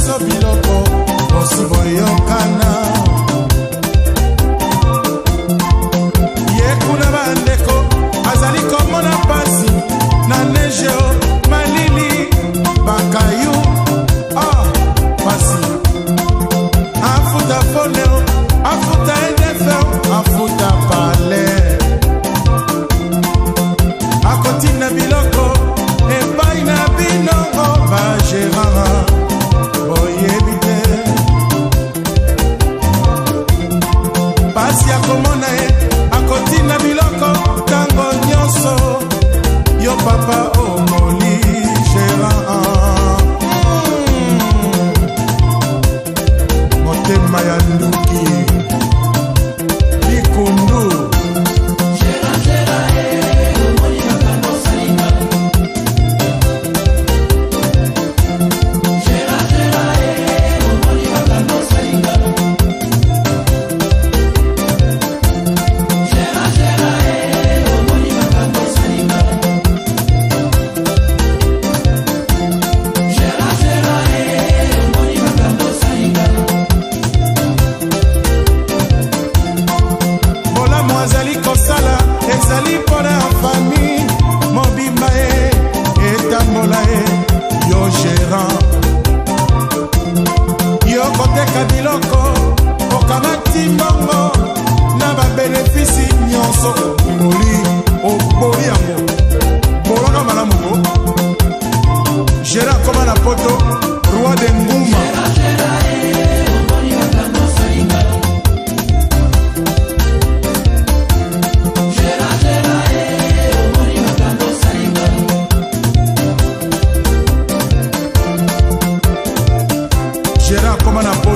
biso biloko bosi boyokana ye kuna bandeko azali komona pasi na neige malili bakayu pasi afuta foneo afuta edefeo afuta pale akotina biloko epai na binongo bagérara boyebi te pasi akomona ye akotina biloko ntango nyonso yo papa omoli gérant motema ya nduki likundu ezali mpona famille mobimba ye etambola ye yo gérant yo koteka biloko okamati mbongo na babenefisi nyonso ngoli oboli yango bolonga malamu ko gérant koma na poto roi de nguma Gérard comme un apôtre.